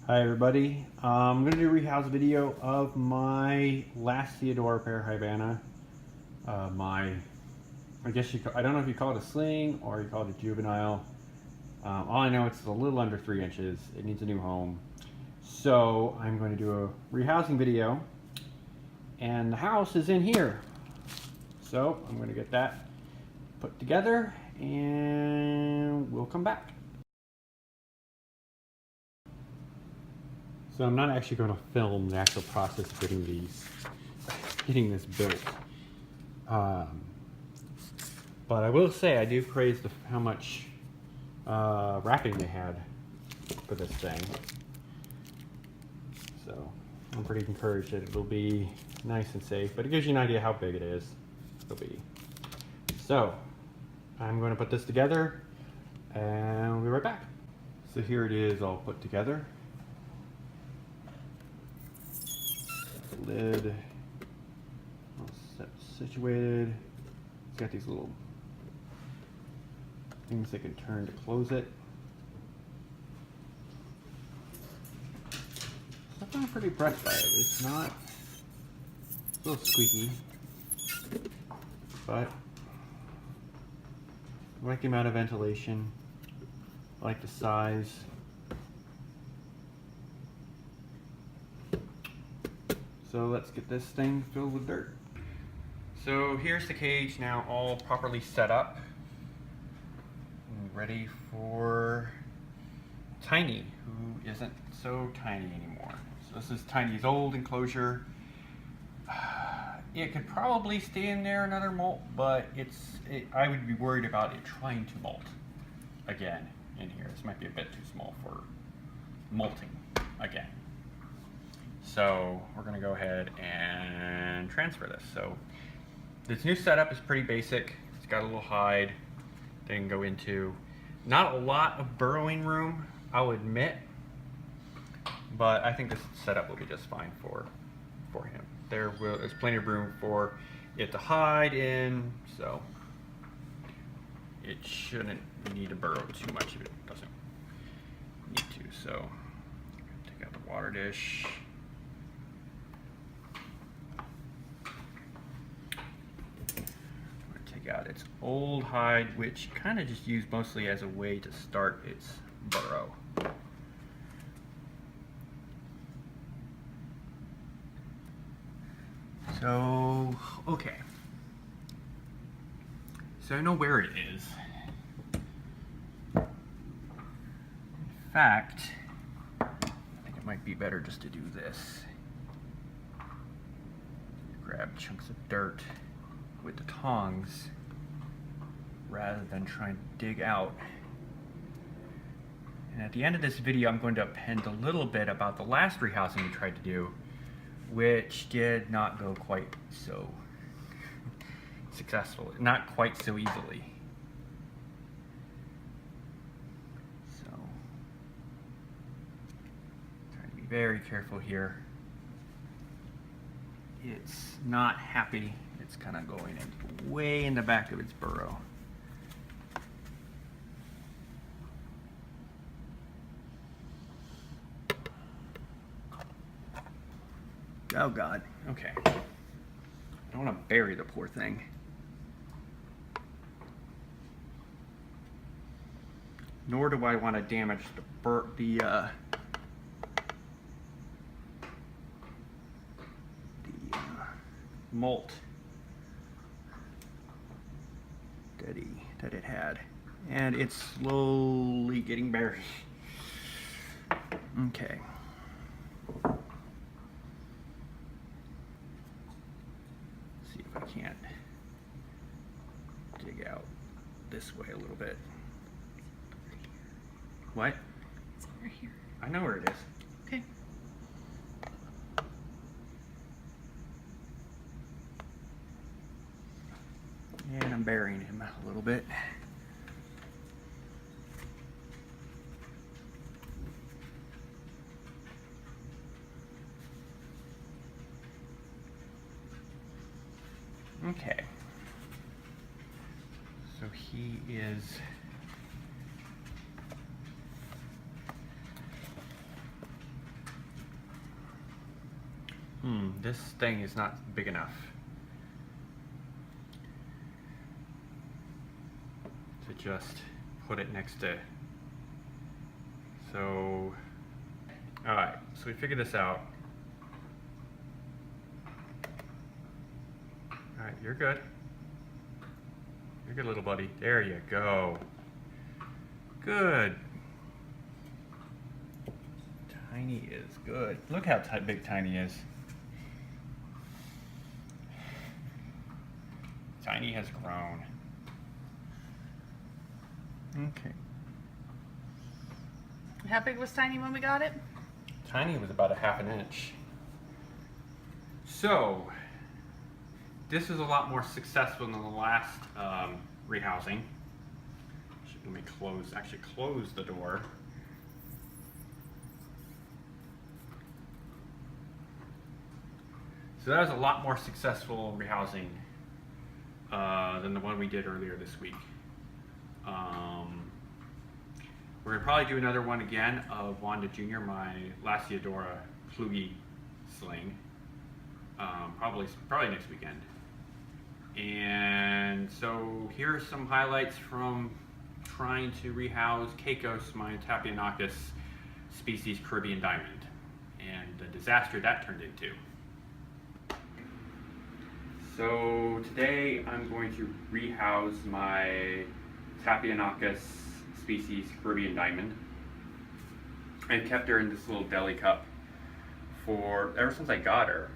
Hi everybody, I'm going to do a rehouse video of my Lasiodora parahybana. I guess I don't know if you call it a sling or you call it a juvenile. All I know it's a little under 3 inches. It needs a new home. So I'm going to do a rehousing video, and the house is in here. So I'm going to get that put together and we'll come back. So I'm not actually going to film the actual process of getting this built. But I will say I do praise how much wrapping they had for this thing. So I'm pretty encouraged that it'll be nice and safe, but it gives you an idea how big it is. It'll be. So I'm going to put this together and we'll be right back. So here it is all put together. Lid all situated. It's got these little things they can turn to close it. So I'm pretty impressed by it. It's not a little squeaky, but I like the amount of ventilation. I like the size. So let's get this thing filled with dirt. So here's the cage now all properly set up and ready for Tiny, who isn't so tiny anymore. So this is Tiny's old enclosure. It could probably stay in there another molt, but I would be worried about it trying to molt again in here. This might be a bit too small for molting again. So we're going to go ahead and transfer this. So this new setup is pretty basic. It's got a little hide they can go into. Not a lot of burrowing room, I'll admit, but I think this setup will be just fine for him. There's plenty of room for it to hide in, so it shouldn't need to burrow too much if it doesn't need to. So take out the water dish. Out its old hide, which kind of just used mostly as a way to start its burrow. So, okay. So I know where it is. In fact, I think it might be better just to do this. Grab chunks of dirt with the tongs rather than trying to dig out. And at the end of this video, I'm going to append a little bit about the last rehousing we tried to do, which did not go quite so successfully, not quite so easily. So, trying to be very careful here. It's not happy. It's kind of going in way in the back of its burrow. Oh God, okay. I don't want to bury the poor thing. Nor do I want to damage the molt that it had, and it's slowly getting buried. Okay. See if I can't dig out this way a little bit. What? It's over here. I know where it is. Okay. And I'm burying him a little bit. Okay. So he is this thing is not big enough to just put it next to. So, alright, so we figured this out. Alright, you're good. You're good, little buddy. There you go. Good. Tiny is good. Look how big Tiny is. Tiny has grown. Okay. How big was Tiny when we got it? Tiny was about a half an inch. So, this is a lot more successful than the last rehousing. Let me close the door. So that was a lot more successful rehousing than the one we did earlier this week. We're gonna probably do another one again of Wanda Jr., my Lasiodora Plugi sling. Probably next weekend. And so here are some highlights from trying to rehouse Caicos, my Tapinauchenius species Caribbean diamond, and the disaster that turned into. So today I'm going to rehouse my Tapinauchenius species Caribbean diamond. I've kept her in this little deli cup ever since I got her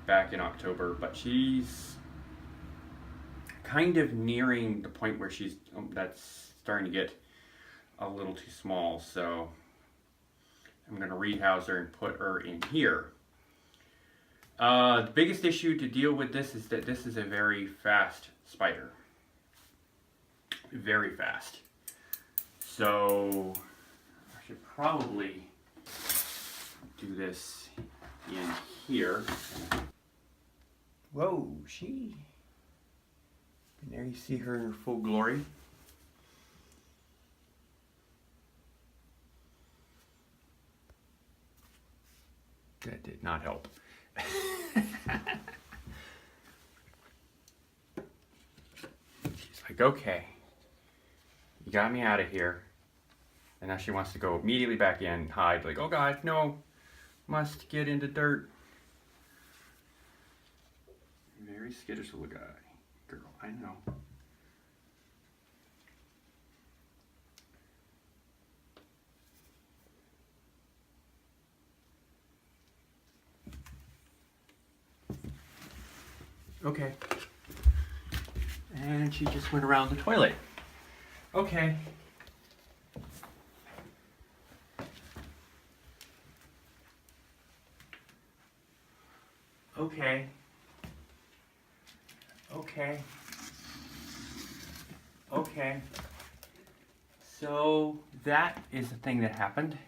back in October, but she's kind of nearing the point where that's starting to get a little too small, so I'm going to rehouse her and put her in here. The biggest issue to deal with this is that this is a very fast spider. Very fast. So I should probably do this in here. Whoa, and there you see her in her full glory. That did not help. She's like, okay, you got me out of here. And now she wants to go immediately back in, hide, like, oh God, no, must get into dirt. Very skittish little guy, girl, I know. Okay. And she just went around the toilet. Okay. Okay. Okay. Okay. So that is the thing that happened.